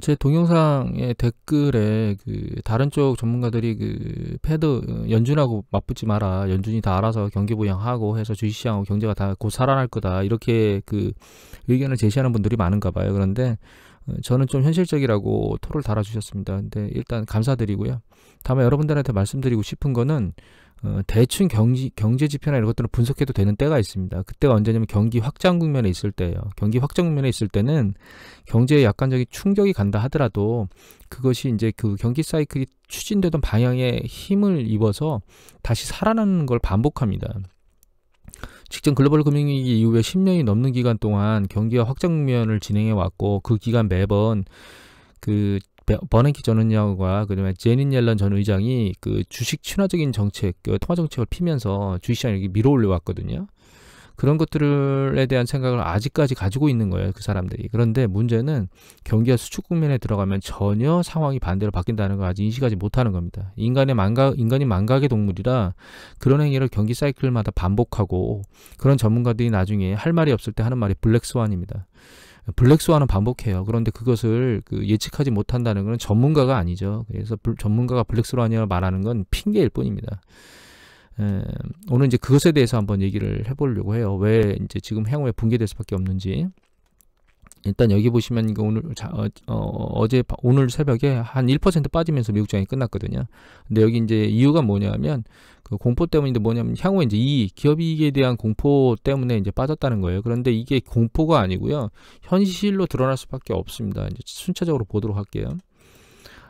제 동영상의 댓글에 다른 쪽 전문가들이 패드 연준하고 맞붙지 마라. 연준이 다 알아서 경기 부양하고 해서 주식시장하고 경제가 다 곧 살아날 거다. 이렇게 의견을 제시하는 분들이 많은가 봐요. 그런데 저는 좀 현실적이라고 토를 달아주셨습니다. 근데 일단 감사드리고요. 다만 여러분들한테 말씀드리고 싶은 거는 대충 경제 지표나 이런 것들을 분석해도 되는 때가 있습니다. 그때가 언제냐면 경기 확장 국면에 있을 때예요. 경기 확장 국면에 있을 때는 경제에 약간적인 충격이 간다 하더라도 그것이 이제 경기 사이클이 추진되던 방향에 힘을 입어서 다시 살아나는 걸 반복합니다. 직전 글로벌 금융위기 이후에 10년이 넘는 기간 동안 경기가 확장 국면을 진행해 왔고 그 기간 매번 버냉키 전 의장과 그다음에 제닛 옐런 전 의장이 주식 친화적인 정책, 통화 정책을 피면서 주식시장을 이렇게 밀어올려 왔거든요. 그런 것들에 대한 생각을 아직까지 가지고 있는 거예요, 그 사람들이. 그런데 문제는 경기가 수축 국면에 들어가면 전혀 상황이 반대로 바뀐다는 걸 아직 인식하지 못하는 겁니다. 인간이 망각의 동물이라 그런 행위를 경기 사이클마다 반복하고 그런 전문가들이 나중에 할 말이 없을 때 하는 말이 블랙스완입니다. 블랙스완은 반복해요. 그런데 그것을 예측하지 못한다는 것은 전문가가 아니죠. 그래서 전문가가 블랙스완이라고 말하는 건 핑계일 뿐입니다. 오늘 이제 그것에 대해서 한번 얘기를 해보려고 해요. 왜 이제 지금 향후에 붕괴될 수밖에 없는지. 일단 여기 보시면 이거 오늘 새벽에 한 1% 빠지면서 미국장이 끝났거든요. 근데 여기 이제 이유가 뭐냐면 공포 때문인데 뭐냐면 향후에 이제 기업 이익에 대한 공포 때문에 이제 빠졌다는 거예요. 그런데 이게 공포가 아니고요. 현실로 드러날 수밖에 없습니다. 이제 순차적으로 보도록 할게요.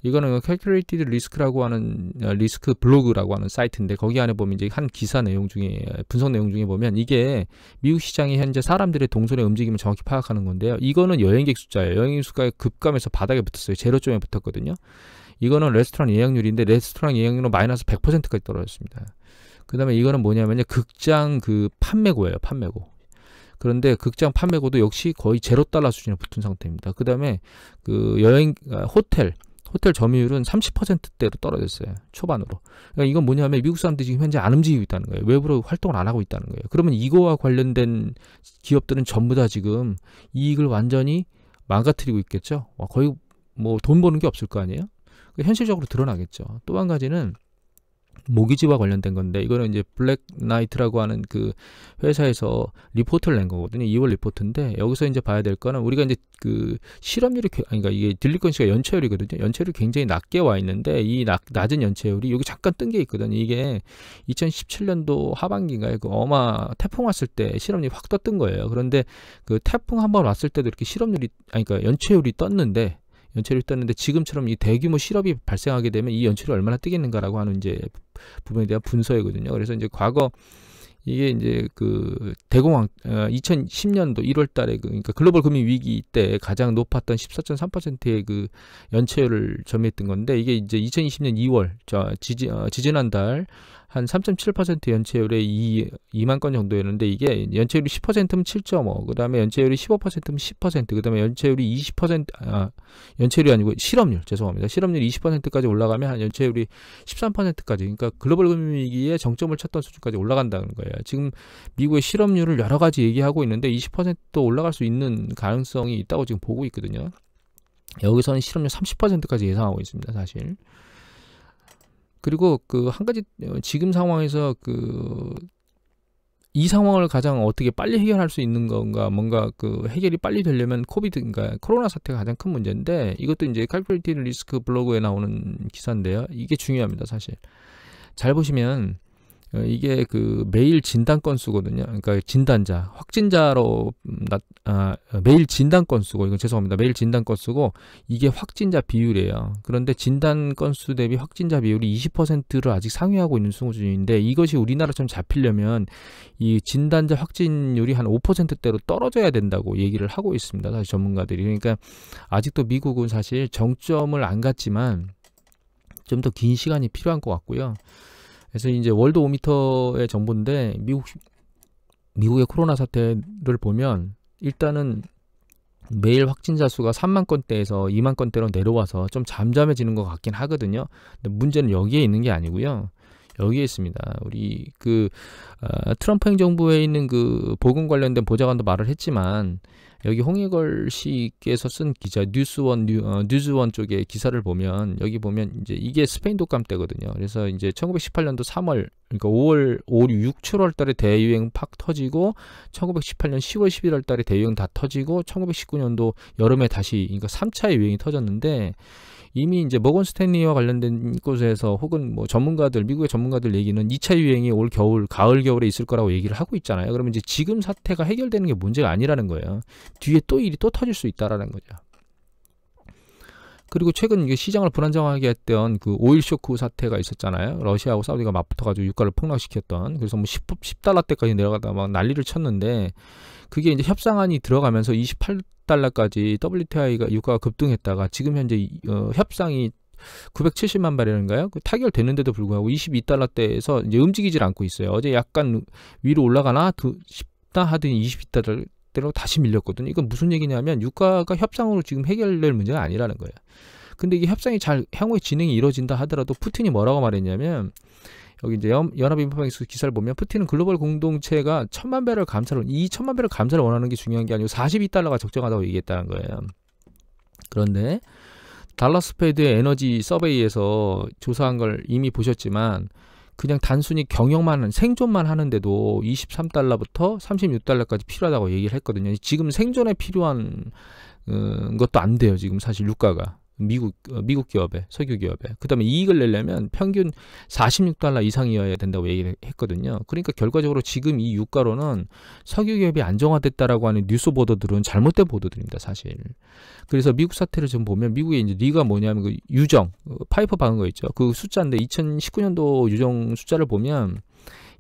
이거는 Calculated Risk라고 하는 리스크 블로그라고 하는 사이트인데 거기 안에 보면 이제 한 기사 내용 중에 분석 내용 중에 보면 이게 미국 시장이 현재 사람들의 동선의 움직임을 정확히 파악하는 건데요. 이거는 여행객 숫자예요. 여행객 숫자가 급감해서 바닥에 붙었어요. 제로점에 붙었거든요. 이거는 레스토랑 예약률인데 레스토랑 예약률은 마이너스 100%까지 떨어졌습니다. 그 다음에 이거는 뭐냐면요. 극장 판매고예요. 판매고. 그런데 극장 판매고도 역시 거의 $0 수준에 붙은 상태입니다. 그 다음에 호텔 점유율은 30%대로 떨어졌어요. 초반으로. 그러니까 이건 뭐냐면 미국 사람들이 지금 현재 안 움직이고 있다는 거예요. 외부로 활동을 안 하고 있다는 거예요. 그러면 이거와 관련된 기업들은 전부 다 지금 이익을 완전히 망가뜨리고 있겠죠. 거의 뭐 돈 버는 게 없을 거 아니에요. 현실적으로 드러나겠죠. 또 한 가지는 모기지와 관련된 건데 이거는 이제 블랙나이트라고 하는 회사에서 리포트를 낸 거거든요. 2월 리포트인데 여기서 이제 봐야 될 거는 우리가 이제 실업률이 그러니까 이게 딜리컨시가 연체율이거든요. 연체율이 굉장히 낮게 와 있는데 이 낮은 연체율이 여기 잠깐 뜬 게 있거든요. 이게 2017년도 하반기인가요? 태풍 왔을 때 실업률이 확 떴던 거예요. 그런데 태풍 한번 왔을 때도 이렇게 그러니까 연체율이 떴는데 지금처럼 이 대규모 실업이 발생하게 되면 이 연체율이 얼마나 뜨겠는가라고 하는 이제 부분에 대한 분석이거든요. 그래서 이제 과거 이게 이제 대공황 2010년도 1월 달에 그러니까 글로벌 금융 위기 때 가장 높았던 14.3%의 연체율을 점유했던 건데 이게 이제 2020년 2월 지지난달 한 3.7% 연체율에 2만 건 정도였는데 이게 연체율이 10%면 7.5, 그다음에 연체율이 15%면 10%, 그다음에 연체율이 20%, 연체율이 아니고 실업률, 죄송합니다. 실업률이 20%까지 올라가면 한 연체율이 13%까지, 그러니까 글로벌 금융위기에 정점을 쳤던 수준까지 올라간다는 거예요. 지금 미국의 실업률을 여러 가지 얘기하고 있는데 20%도 올라갈 수 있는 가능성이 있다고 지금 보고 있거든요. 여기서는 실업률 30%까지 예상하고 있습니다, 사실. 그리고 한 가지 지금 상황에서 이 상황을 가장 어떻게 빨리 해결할 수 있는 건가, 뭔가 해결이 빨리 되려면 그러니까 코로나 사태가 가장 큰 문제인데 이것도 이제 칼큘레이티드 리스크 블로그에 나오는 기사인데요. 이게 중요합니다, 사실. 잘 보시면 이게 매일 진단 건수거든요. 그러니까 진단자, 확진자로 매일 진단 건수고, 이건 죄송합니다. 매일 진단 건수고 이게 확진자 비율이에요. 그런데 진단 건수 대비 확진자 비율이 20%를 아직 상회하고 있는 수준인데 이것이 우리나라처럼 잡히려면 이 진단자 확진율이 한 5%대로 떨어져야 된다고 얘기를 하고 있습니다. 사실 전문가들이. 그러니까 아직도 미국은 사실 정점을 안 갔지만 좀 더 긴 시간이 필요한 것 같고요. 그래서 이제 월드 오미터의 정보인데 미국의 코로나 사태를 보면 일단은 매일 확진자 수가 3만 건대에서 2만 건대로 내려와서 좀 잠잠해지는 것 같긴 하거든요. 근데 문제는 여기에 있는 게 아니고요. 여기에 있습니다. 우리 트럼프 행정부에 있는 보건 관련된 보좌관도 말을 했지만 여기 홍익걸 씨께서 쓴 기자 뉴스원 쪽의 기사를 보면 여기 보면 이제 이게 스페인 독감 때거든요. 그래서 이제 1918년도 3월 그러니까 6, 7월 달에 대유행 팍 터지고 1918년 10월, 11월 달에 대유행 다 터지고 1919년도 여름에 다시 그러니까 3차의 유행이 터졌는데 이미 이제 머건 스탠리와 관련된 곳에서 혹은 뭐 전문가들, 미국의 전문가들 얘기는 2차 유행이 올 겨울, 가을, 겨울에 있을 거라고 얘기를 하고 있잖아요. 그러면 이제 지금 사태가 해결되는 게 문제가 아니라는 거예요. 뒤에 또 일이 또 터질 수 있다라는 거죠. 그리고 최근 이게 시장을 불안정하게 했던 그 오일 쇼크 사태가 있었잖아요. 러시아하고 사우디가 맞붙어가지고 유가를 폭락시켰던. 그래서 뭐 10달러대까지 내려가다 막 난리를 쳤는데 그게 이제 협상안이 들어가면서 28달러까지 WTI가 유가가 급등했다가 지금 현재 협상이 970만 바렐인가요? 그 타결됐는데도 불구하고 22달러대에서 이제 움직이질 않고 있어요. 어제 약간 위로 올라가나 싶다 하더니 22달러대로 다시 밀렸거든요. 이건 무슨 얘기냐면 유가가 협상으로 지금 해결될 문제가 아니라는 거예요. 근데 이게 협상이 잘 향후에 진행이 이루어진다 하더라도 푸틴이 뭐라고 말했냐면 여기 이제 연합인포방에서 기사를 보면 푸틴은 글로벌 공동체가 1000만 배럴 감산을 이 1000만 배럴 감산을 원하는 게 중요한 게 아니고 42달러가 적정하다고 얘기했다는 거예요. 그런데 달러스 페드의 에너지 서베이에서 조사한 걸 이미 보셨지만 그냥 단순히 경영만 생존만 하는데도 23달러부터 36달러까지 필요하다고 얘기를 했거든요. 지금 생존에 필요한 것도 안 돼요. 지금 사실 유가가. 미국 기업에, 석유 기업에. 그 다음에 이익을 내려면 평균 46달러 이상이어야 된다고 얘기를 했거든요. 그러니까 결과적으로 지금 이 유가로는 석유 기업이 안정화됐다라고 하는 뉴스 보도들은 잘못된 보도들입니다, 사실. 그래서 미국 사태를 좀 보면 미국의 이제 리가 뭐냐면 그 유정, 파이프 박은 거 있죠. 그 숫자인데 2019년도 유정 숫자를 보면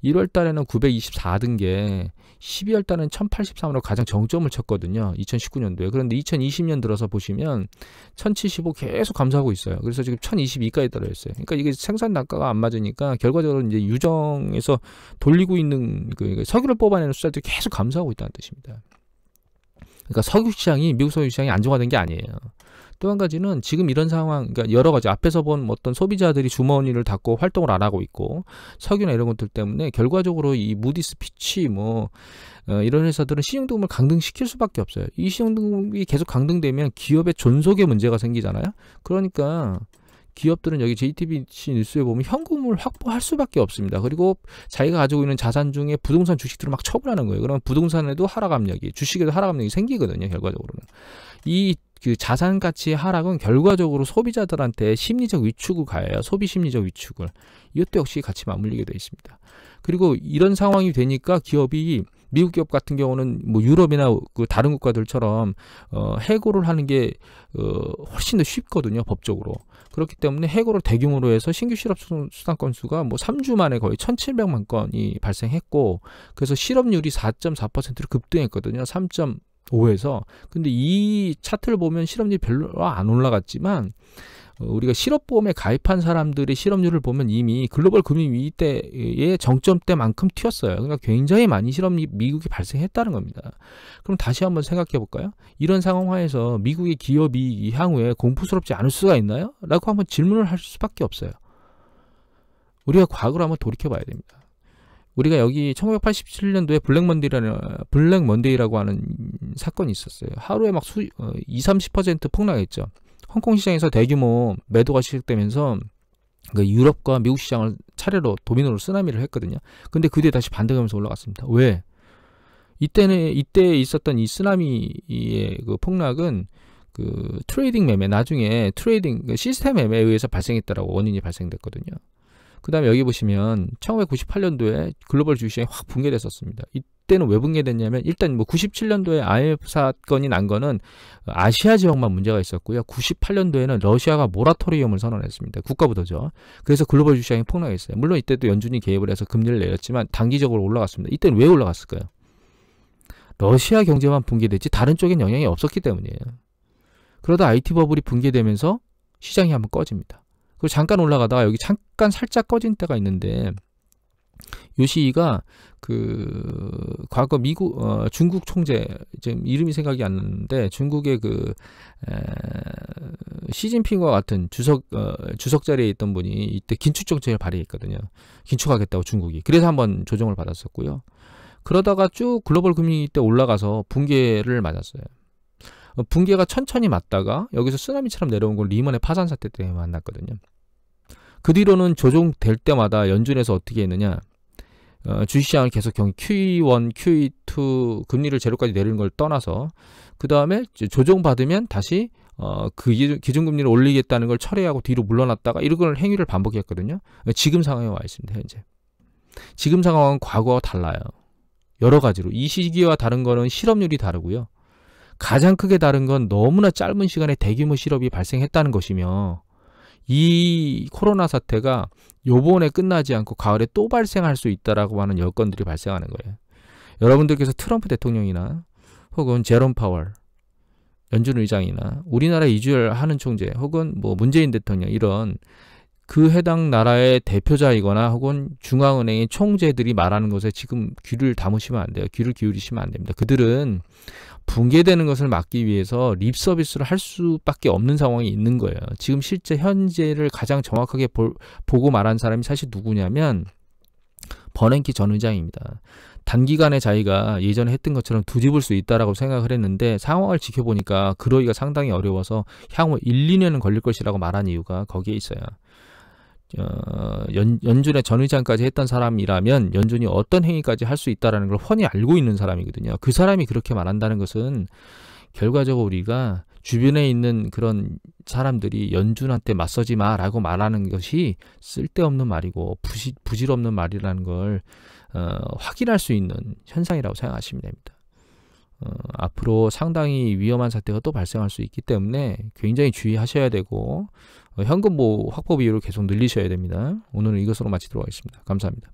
1월 달에는 924든 게 12월 달에는 1083으로 가장 정점을 쳤거든요. 2019년도에. 그런데 2020년 들어서 보시면 1075 계속 감소하고 있어요. 그래서 지금 1022까지 떨어졌어요. 그러니까 이게 생산 단가가 안 맞으니까 결과적으로 이제 유정에서 돌리고 있는 그 석유를 뽑아내는 숫자들이 계속 감소하고 있다는 뜻입니다. 그러니까 석유 시장이 미국 석유 시장이 안정화된 게 아니에요. 또 한 가지는 지금 이런 상황, 그러니까 여러 가지 앞에서 본 어떤 소비자들이 주머니를 닫고 활동을 안 하고 있고 석유나 이런 것들 때문에 결과적으로 이 무디스 피치 이런 회사들은 신용등급을 강등시킬 수밖에 없어요. 이 신용등급이 계속 강등되면 기업의 존속에 문제가 생기잖아요. 그러니까 기업들은 여기 JTBC 뉴스에 보면 현금을 확보할 수밖에 없습니다. 그리고 자기가 가지고 있는 자산 중에 부동산 주식들을 막 처분하는 거예요. 그러면 부동산에도 하락 압력이, 주식에도 하락 압력이 생기거든요. 결과적으로는. 그 자산 가치의 하락은 결과적으로 소비자들한테 심리적 위축을 가해요. 소비 심리적 위축을. 이것도 역시 같이 맞물리게 되어 있습니다. 그리고 이런 상황이 되니까 기업이 미국 기업 같은 경우는 뭐 유럽이나 그 다른 국가들처럼 해고를 하는 게 훨씬 더 쉽거든요, 법적으로. 그렇기 때문에 해고를 대규모로 해서 신규 실업 수당 건수가 뭐 3주 만에 거의 1,700만 건이 발생했고, 그래서 실업률이 4.4%로 급등했거든요. 3.5에서. 근데 이 차트를 보면 실업률이 별로 안 올라갔지만 우리가 실업보험에 가입한 사람들의 실업률을 보면 이미 글로벌 금융 위기 때의 정점 때만큼 튀었어요. 그러니까 굉장히 많이 실업률이 미국이 발생했다는 겁니다. 그럼 다시 한번 생각해 볼까요? 이런 상황하에서 미국의 기업이 향후에 공포스럽지 않을 수가 있나요? 라고 한번 질문을 할 수밖에 없어요. 우리가 과거로 한번 돌이켜 봐야 됩니다. 우리가 여기 1987년도에 블랙 먼데이라고 하는 사건이 있었어요. 하루에 막 20-30% 폭락했죠. 홍콩 시장에서 대규모 매도가 시작되면서 그 유럽과 미국 시장을 차례로 도미노로 쓰나미를 했거든요. 근데 그 뒤에 다시 반등하면서 올라갔습니다. 왜? 이때 있었던 이 쓰나미의 그 폭락은 그 트레이딩 매매, 나중에 트레이딩 시스템 매매에 의해서 발생했다라고 원인이 발생됐거든요. 그 다음에 여기 보시면 1998년도에 글로벌 주식시장이 확 붕괴됐었습니다. 이때는 왜 붕괴됐냐면 일단 뭐 97년도에 IMF 사건이 난 거는 아시아 지역만 문제가 있었고요. 98년도에는 러시아가 모라토리엄을 선언했습니다. 국가부도죠. 그래서 글로벌 주식시장이 폭락했어요. 물론 이때도 연준이 개입을 해서 금리를 내렸지만 단기적으로 올라갔습니다. 이때는 왜 올라갔을까요? 러시아 경제만 붕괴됐지 다른 쪽엔 영향이 없었기 때문이에요. 그러다 IT 버블이 붕괴되면서 시장이 한번 꺼집니다. 그리고 잠깐 올라가다가 여기 잠깐 살짝 꺼진 때가 있는데 요 시기가 그 과거 중국 총재 지금 이름이 생각이 안 나는데 중국의 그 시진핑과 같은 주석 자리에 있던 분이 이때 긴축 정책을 발휘했거든요. 긴축하겠다고 중국이. 그래서 한번 조정을 받았었고요. 그러다가 쭉 글로벌 금융위기 때 올라가서 붕괴를 맞았어요. 붕괴가 천천히 맞다가 여기서 쓰나미처럼 내려온 걸 리먼의 파산 사태 때문에 만났거든요. 그 뒤로는 조정될 때마다 연준에서 어떻게 했느냐, 주식시장을 계속 QE1, QE2 금리를 제로까지 내리는 걸 떠나서 그 다음에 조정받으면 다시 그 기준금리를 올리겠다는 걸 철회하고 뒤로 물러났다가 이런 행위를 반복했거든요. 지금 상황에 와 있습니다. 현재 지금 상황은 과거와 달라요. 여러 가지로. 이 시기와 다른 거는 실업률이 다르고요. 가장 크게 다른 건 너무나 짧은 시간에 대규모 실업이 발생했다는 것이며, 이 코로나 사태가 요번에 끝나지 않고 가을에 또 발생할 수 있다라고 하는 여건들이 발생하는 거예요. 여러분들께서 트럼프 대통령이나 혹은 제롬 파월 연준 의장이나 우리나라 이주열 하는 총재 혹은 뭐 문재인 대통령 이런 그 해당 나라의 대표자이거나 혹은 중앙은행의 총재들이 말하는 것에 지금 귀를 담으시면 안 돼요. 귀를 기울이시면 안 됩니다. 그들은 붕괴되는 것을 막기 위해서 립 서비스를 할 수밖에 없는 상황이 있는 거예요. 지금 실제 현재를 가장 정확하게 보고 말한 사람이 사실 누구냐면 버냉키 전 의장입니다. 단기간에 자기가 예전에 했던 것처럼 뒤집을 수 있다라고 생각을 했는데 상황을 지켜보니까 그러기가 상당히 어려워서 향후 1, 2년은 걸릴 것이라고 말한 이유가 거기에 있어요. 연준의 전 의장까지 했던 사람이라면 연준이 어떤 행위까지 할 수 있다는 걸 훤히 알고 있는 사람이거든요. 그 사람이 그렇게 말한다는 것은 결과적으로 우리가 주변에 있는 그런 사람들이 연준한테 맞서지 마라고 말하는 것이 쓸데없는 말이고 부질없는 말이라는 걸 확인할 수 있는 현상이라고 생각하시면 됩니다. 앞으로 상당히 위험한 사태가 또 발생할 수 있기 때문에 굉장히 주의하셔야 되고 현금 확보 비율을 계속 늘리셔야 됩니다. 오늘은 이것으로 마치도록 하겠습니다. 감사합니다.